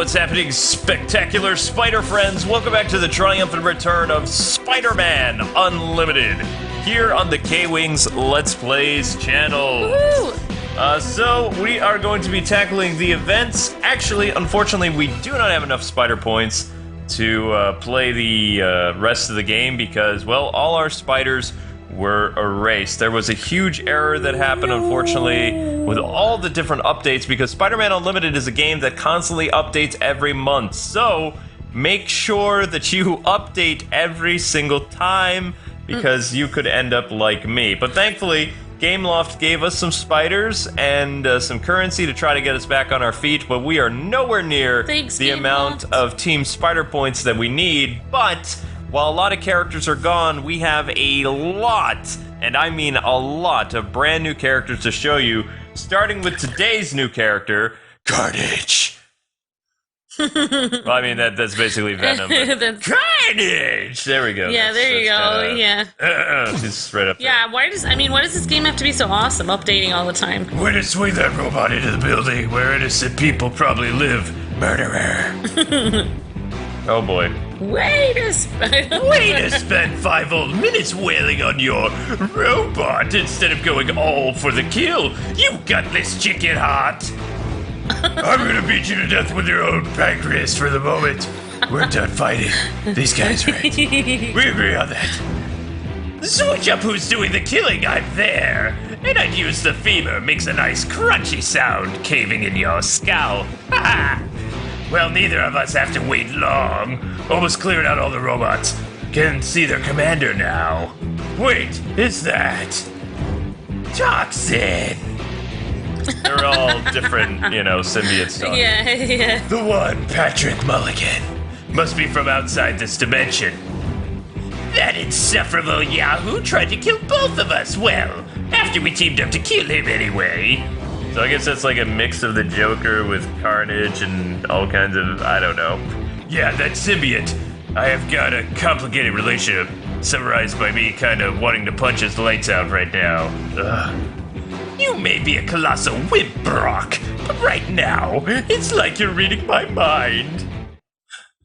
what's happening, spectacular spider friends? Welcome back to the triumphant return of Spider-Man Unlimited here on the Kwings Let's Plays channel. So we are going to be tackling the events. Actually, unfortunately, we do not have enough spider points to play the rest of the game because, well, all our spiders were erased. There was a huge error that happened, unfortunately, with all the different updates, because Spider-Man Unlimited is a game that constantly updates every month. So make sure that you update every single time, because you could end up like me. But thankfully, Gameloft gave us some spiders and some currency to try to get us back on our feet, but we are nowhere near the amount of Team Spider points that we need. But while a lot of characters are gone, we have a lot, and I mean a lot, of brand new characters to show you, starting with today's new character, Carnage. Well, I mean, that's basically Venom. Carnage! There we go. Yeah, there you go. Yeah. Just right up there. Yeah, why does this game have to be so awesome, updating all the time? Way to swing that robot into the building where innocent people probably live, murderer. Oh boy. Way to spend 5 whole minutes wailing on your robot instead of going all for the kill, you gutless chicken heart. I'm gonna beat you to death with your own pancreas for the moment. We're done fighting. These guys right. We agree on that. Switch up who's doing the killing, I'm there. And I'd use the femur, makes a nice crunchy sound caving in your skull. Ha ha! Well, neither of us have to wait long. Almost cleared out all the robots. Can see their commander now. Wait, is that Toxin? They're all different, symbiotes. Yeah. The one, Patrick Mulligan. Must be from outside this dimension. That insufferable Yahoo tried to kill both of us, well, after we teamed up to kill him anyway. So I guess that's like a mix of the Joker with Carnage and all kinds of, I don't know. Yeah, that symbiote. I have got a complicated relationship, summarized by me kind of wanting to punch his lights out right now. Ugh. You may be a colossal wimp, Brock, but right now, it's like you're reading my mind.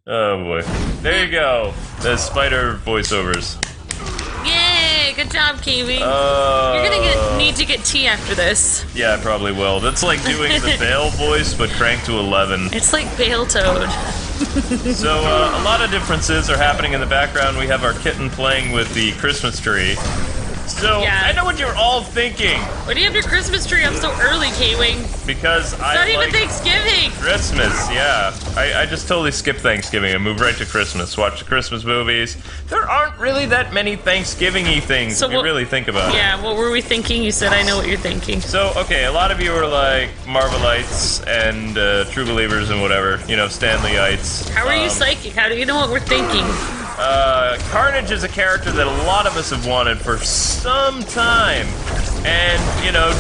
Oh boy. There you go. The spider voiceovers. Yay! Good job, Kiwi. You're gonna need to get tea after this. Yeah, I probably will. That's like doing the Bale voice, but cranked to 11. It's like Bale Toad. So, a lot of differences are happening in the background. We have our kitten playing with the Christmas tree. So, yeah. I know what you're all thinking. Why do you have your Christmas tree up so early, K-Wing? Because it's not even Thanksgiving. Christmas, yeah. I just totally skipped Thanksgiving and moved right to Christmas. Watch the Christmas movies. There aren't really that many Thanksgiving-y things if you really think about it. Yeah, what were we thinking? You said I know what you're thinking. So, okay, a lot of you are like Marvelites and True Believers and whatever. Stanleyites. How are you psychic? How do you know what we're thinking? Carnage is a character that a lot of us have wanted for some time. And,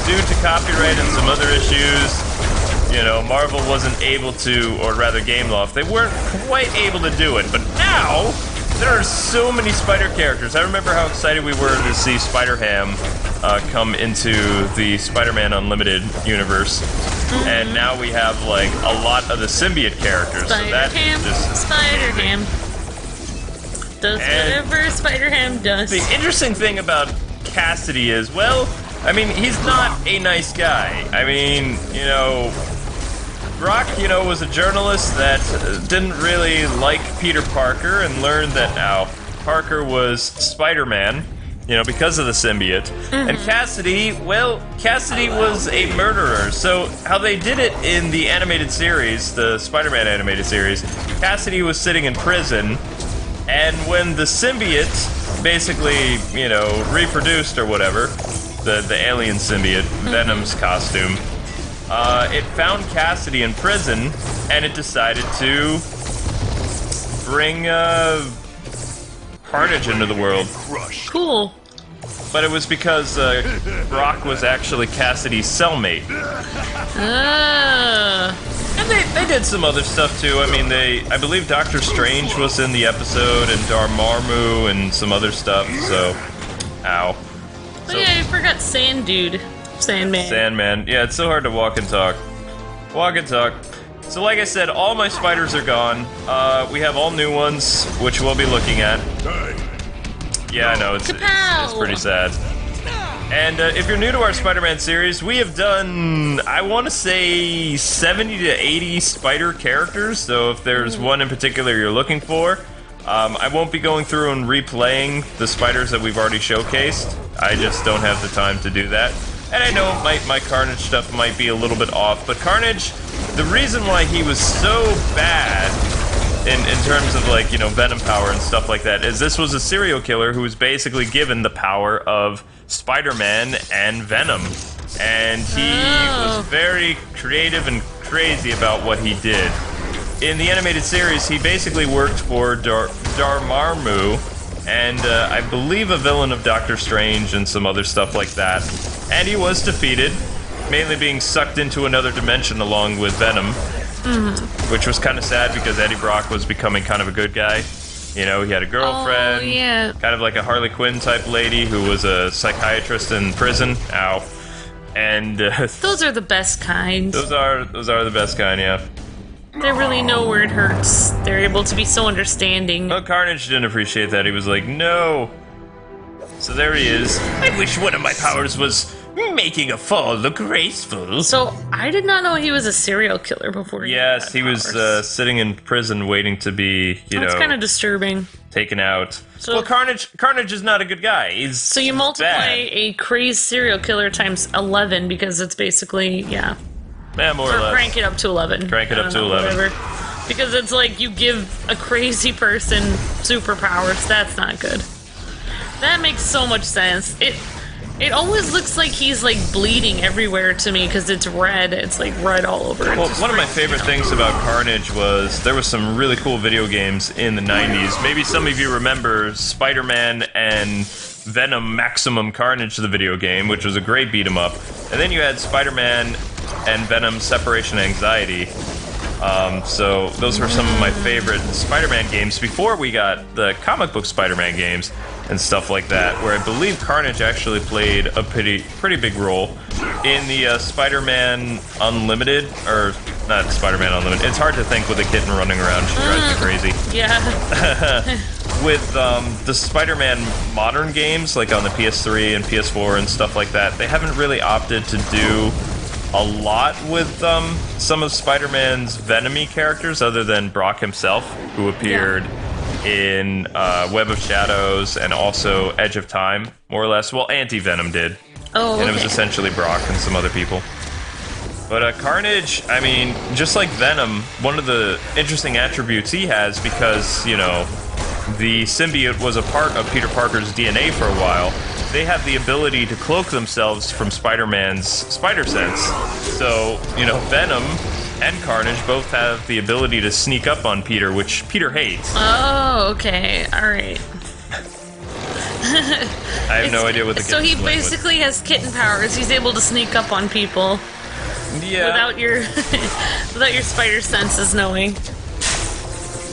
due to copyright and some other issues, Marvel wasn't able to, or rather Gameloft, they weren't quite able to do it. But now, there are so many spider characters. I remember how excited we were to see Spider-Ham come into the Spider-Man Unlimited universe. Mm-hmm. And now we have, like, a lot of the symbiote characters. Spider-Ham. Does whatever Spider-Ham does. The interesting thing about Cassidy is, well, I mean, he's not a nice guy. I mean, Brock, was a journalist that didn't really like Peter Parker and learned that Parker was Spider-Man, because of the symbiote. Mm-hmm. And Cassidy was a murderer. So how they did it in the animated series, the Spider-Man animated series, Cassidy was sitting in prison. And when the symbiote basically, reproduced or whatever, the alien symbiote, Venom's costume, it found Cassidy in prison, and it decided to bring Carnage into the world. Cool. But it was because Brock was actually Cassidy's cellmate. And they did some other stuff too. I mean, I believe Doctor Strange was in the episode, and Dormammu, and some other stuff. So, ow. Oh yeah, I forgot Sandman. Sandman. Yeah, it's so hard to walk and talk. So like I said, all my spiders are gone. We have all new ones, which we'll be looking at. Yeah, I know, it's pretty sad. And if you're new to our Spider-Man series, we have done, I want to say, 70 to 80 spider characters. So if there's one in particular you're looking for, I won't be going through and replaying the spiders that we've already showcased. I just don't have the time to do that. And I know my Carnage stuff might be a little bit off, but Carnage, the reason why he was so bad in terms of, like, you know, Venom power and stuff like that is this was a serial killer who was basically given the power of Spider-Man and Venom. And he was very creative and crazy about what he did. In the animated series, he basically worked for Dormammu, and I believe a villain of Doctor Strange and some other stuff like that. And he was defeated, mainly being sucked into another dimension along with Venom, which was kind of sad because Eddie Brock was becoming kind of a good guy. You know, he had a girlfriend, kind of like a Harley Quinn type lady who was a psychiatrist in prison. Ow. And those are the best kind. Those are the best kind, yeah. They really know where it hurts. They're able to be so understanding. Well, Carnage didn't appreciate that. He was like, no. So there he is. I wish one of my powers was making a fall look graceful. So I did not know he was a serial killer before. Yes, he was sitting in prison waiting to be, That's kind of disturbing. Taken out. So, well, Carnage is not a good guy. He's you multiply bad. A crazed serial killer times 11 because it's basically, Yeah, more or less. Crank it up to 11. Crank it up to 11. Whatever. Because it's like you give a crazy person superpowers. That's not good. That makes so much sense. It always looks like he's like bleeding everywhere to me because it's red. It's like red all over. Well, one of my favorite things about Carnage was there was some really cool video games in the 90s. Maybe some of you remember Spider-Man and Venom Maximum Carnage, the video game, which was a great beat 'em up. And then you had Spider-Man and Venom Separation Anxiety. So those were some of my favorite Spider-Man games before we got the comic book Spider-Man games and stuff like that, where I believe Carnage actually played a pretty big role in the Spider-Man Unlimited, or not Spider-Man Unlimited. It's hard to think with a kitten running around. She drives me crazy. Yeah. With the Spider-Man modern games, like on the PS3 and PS4 and stuff like that, they haven't really opted to do a lot with some of Spider-Man's Venom-y characters, other than Brock himself, who appeared in Web of Shadows and also Edge of Time, more or less. Well, Anti-Venom did. Oh, and it was essentially Brock and some other people. But Carnage, I mean, just like Venom, one of the interesting attributes he has, because, you know, the symbiote was a part of Peter Parker's DNA for a while, they have the ability to cloak themselves from Spider-Man's spider sense. So, you know, Venom and Carnage both have the ability to sneak up on Peter, which Peter hates. Oh, okay. Alright. I have no idea what the So he basically has kitten powers. He's able to sneak up on people. Yeah. Without your without your spider senses knowing.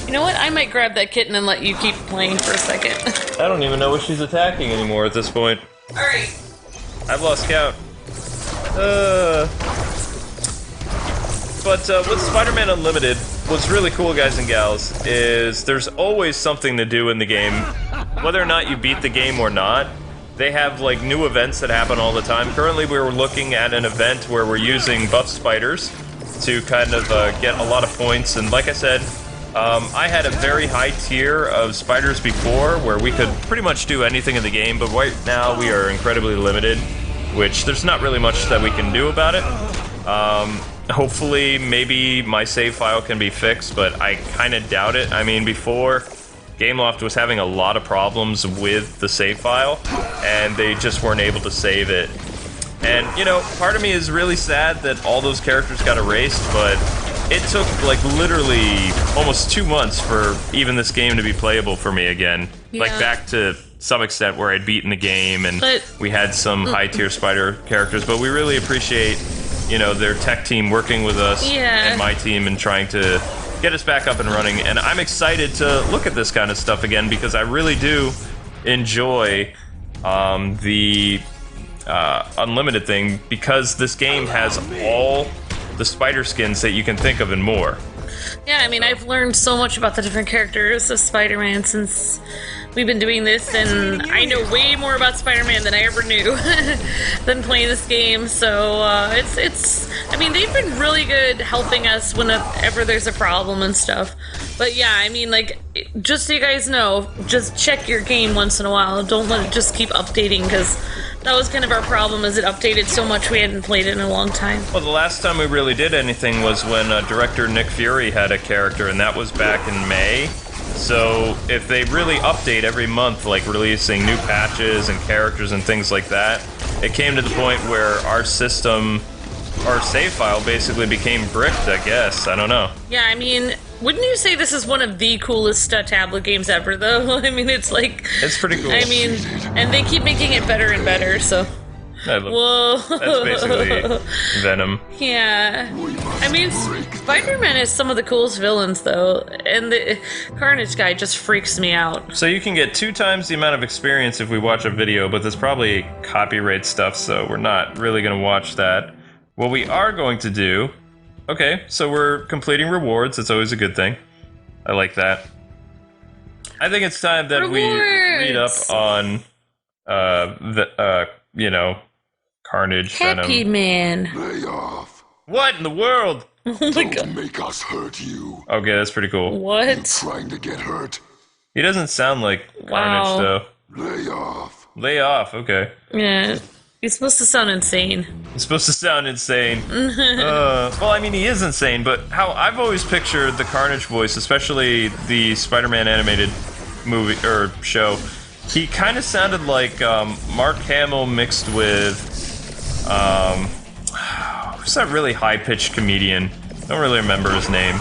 You know what? I might grab that kitten and let you keep playing for a second. I don't even know what she's attacking anymore at this point. Alright. I've lost count. But with Spider-Man Unlimited, what's really cool, guys and gals, is there's always something to do in the game. Whether or not you beat the game or not, they have like new events that happen all the time. Currently we're looking at an event where we're using buff spiders to kind of get a lot of points, and like I said, I had a very high tier of spiders before where we could pretty much do anything in the game, but right now we are incredibly limited, which there's not really much that we can do about it. Hopefully, maybe my save file can be fixed, but I kind of doubt it. I mean, before, Gameloft was having a lot of problems with the save file, and they just weren't able to save it. And, you know, part of me is really sad that all those characters got erased, but it took, like, literally almost 2 months for even this game to be playable for me again. Yeah. Like, back to some extent where I'd beaten the game, and we had some high-tier spider characters, but we really appreciate, you know, their tech team working with us and my team and trying to get us back up and running. And I'm excited to look at this kind of stuff again, because I really do enjoy the Unlimited thing, because this game has all the spider skins that you can think of and more. Yeah, I mean, I've learned so much about the different characters of Spider-Man since we've been doing this, and I know way more about Spider-Man than I ever knew than playing this game, so I mean, they've been really good helping us whenever there's a problem and stuff. But yeah, I mean, like, just so you guys know, just check your game once in a while. Don't let it just keep updating, because that was kind of our problem, is it updated so much we hadn't played it in a long time. Well, the last time we really did anything was when director Nick Fury had a character, and that was back in May. So if they really update every month, like releasing new patches and characters and things like that, it came to the point where our system, our save file basically became bricked, I guess. I don't know. Yeah, I mean, wouldn't you say this is one of the coolest tablet games ever, though? I mean, it's like... It's pretty cool. I mean, and they keep making it better and better, so... Whoa. That's basically Venom. Yeah. I mean, Spider-Man is some of the coolest villains, though, and the Carnage guy just freaks me out. So you can get 2 times the amount of experience if we watch a video, but there's probably copyright stuff, so we're not really going to watch that. What we are going to do... Okay, so we're completing rewards. That's always a good thing. I like that. I think it's time that we read up on, you know, Carnage, Happy Venom. Man. Lay off. What in the world? Oh my Don't god. make us hurt you. Okay, that's pretty cool. What? Trying to get hurt. He doesn't sound like Carnage, Wow. though. Lay off. Lay off, okay. Yeah. He's supposed to sound insane. It's supposed to sound insane. Well, I mean, he is insane, but how I've always pictured the Carnage voice, especially the Spider-Man animated movie or show, he kind of sounded like Mark Hamill mixed with who's that really high-pitched comedian? I don't really remember his name.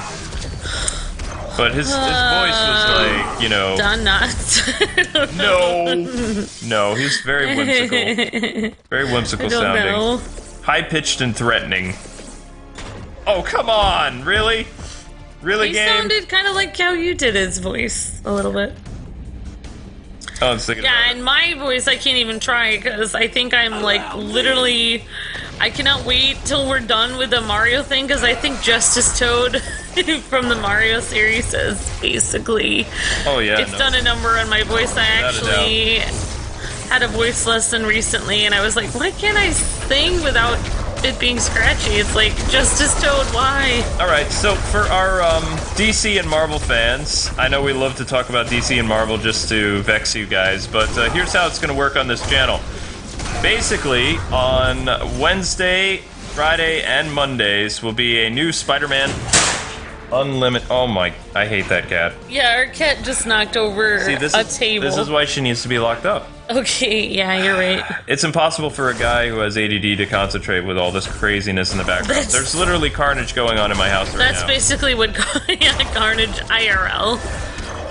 But his voice was like, you know... Don Knotts. No, he's very whimsical. Very whimsical sounding. Know. High-pitched and threatening. Oh, come on! Really? Really, He game? sounded kind of like how you did his voice, a little bit. Oh, I'm thinking Yeah, about and my voice I can't even try, because I think I'm, like, literally... I cannot wait till we're done with the Mario thing, because I think Justice Toad from the Mario series is basically... Oh, yeah. It's done a number on my voice. I actually had a voice lesson recently, and I was like, why can't I sing without it being scratchy? It's like, Justice Toad, why? Alright, so for our DC and Marvel fans, I know we love to talk about DC and Marvel just to vex you guys, but here's how it's going to work on this channel. Basically, on Wednesday, Friday, and Mondays will be a new Spider-Man Unlimited... Oh my... I hate that cat. Yeah, our cat just knocked over a table. This is why she needs to be locked up. Okay, yeah, you're right. It's impossible for a guy who has ADD to concentrate with all this craziness in the background. There's literally carnage going on in my house right now. That's basically what Carnage IRL.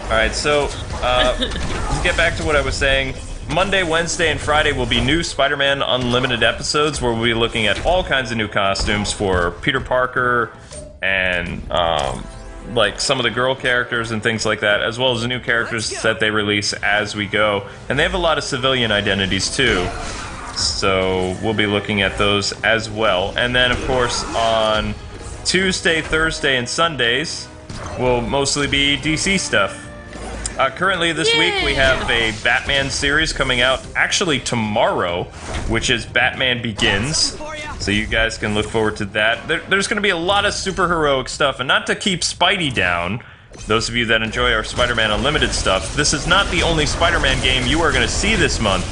Alright, so, to get back to what I was saying, Monday, Wednesday, and Friday will be new Spider-Man Unlimited episodes where we'll be looking at all kinds of new costumes for Peter Parker and, like, some of the girl characters and things like that, as well as the new characters that they release as we go. And they have a lot of civilian identities, too. So we'll be looking at those as well. And then, of course, on Tuesday, Thursday, and Sundays will mostly be DC stuff. Currently this week we have a Batman series coming out actually tomorrow, which is Batman Begins. So you guys can look forward to that. There's going to be a lot of superheroic stuff, and not to keep Spidey down, those of you that enjoy our Spider-Man Unlimited stuff, this is not the only Spider-Man game you are going to see this month,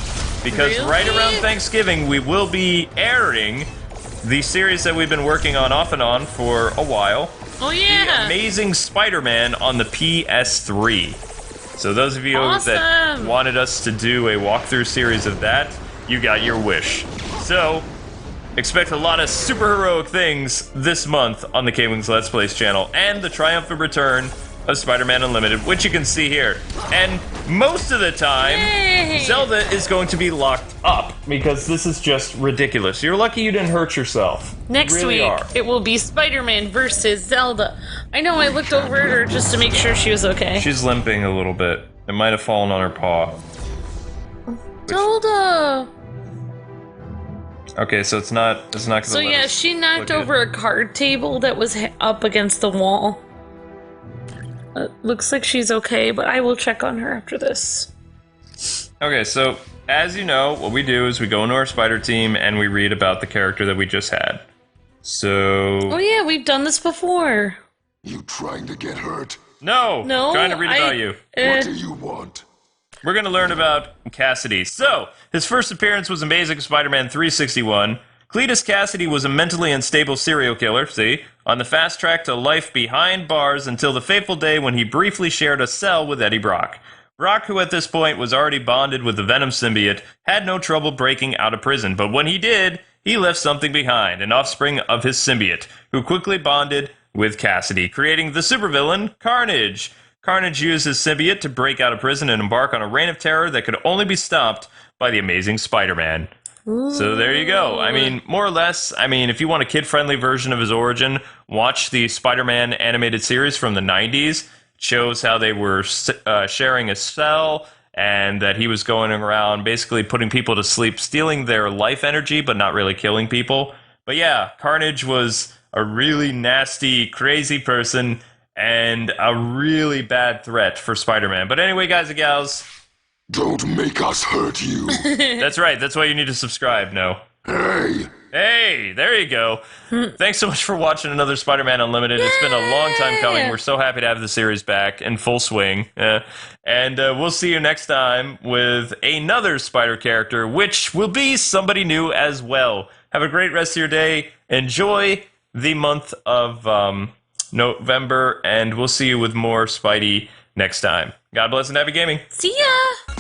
because right around Thanksgiving we will be airing the series that we've been working on off and on for a while. Oh yeah! The Amazing Spider-Man on the PS3. So those of you that wanted us to do a walkthrough series of that, you got your wish. So, expect a lot of superheroic things this month on the Kwings Let's Plays channel, and the triumphant return of Spider-Man Unlimited, which you can see here. And most of the time, Zelda is going to be locked up, because this is just ridiculous. You're lucky you didn't hurt yourself. Next week, it will be Spider-Man versus Zelda. I know, I looked over at her just to make sure she was okay. She's limping a little bit. It might have fallen on her paw. Zelda! Okay, so it's not gonna So let yeah, us she knocked click it. over a card table that was up against the wall. Looks like she's okay, but I will check on her after this. Okay, so as you know, what we do is we go into our spider team and we read about the character that we just had. So... Oh yeah, we've done this before. You trying to get hurt? No! No, Trying to read about you. What do you want? We're going to learn about Cassidy. So, his first appearance was in Amazing Spider-Man 361. Cletus Cassidy was a mentally unstable serial killer, see, on the fast track to life behind bars until the fateful day when he briefly shared a cell with Eddie Brock. Brock, who at this point was already bonded with the Venom symbiote, had no trouble breaking out of prison, but when he did, he left something behind, an offspring of his symbiote, who quickly bonded with Cassidy, creating the supervillain Carnage. Carnage used his symbiote to break out of prison and embark on a reign of terror that could only be stopped by the Amazing Spider-Man. So there you go. I mean, more or less, I mean, if you want a kid-friendly version of his origin, watch the Spider-Man animated series from the 90s. It shows how they were sharing a cell and that he was going around basically putting people to sleep, stealing their life energy, but not really killing people. But yeah, Carnage was a really nasty, crazy person and a really bad threat for Spider-Man. But anyway, guys and gals... Don't make us hurt you. That's right. That's why you need to subscribe, no. Hey! Hey, there you go. Thanks so much for watching another Spider-Man Unlimited. It's been a long time coming. We're so happy to have the series back in full swing. And we'll see you next time with another Spider character, which will be somebody new as well. Have a great rest of your day. Enjoy the month of November, and we'll see you with more Spidey next time. God bless and happy gaming. See ya!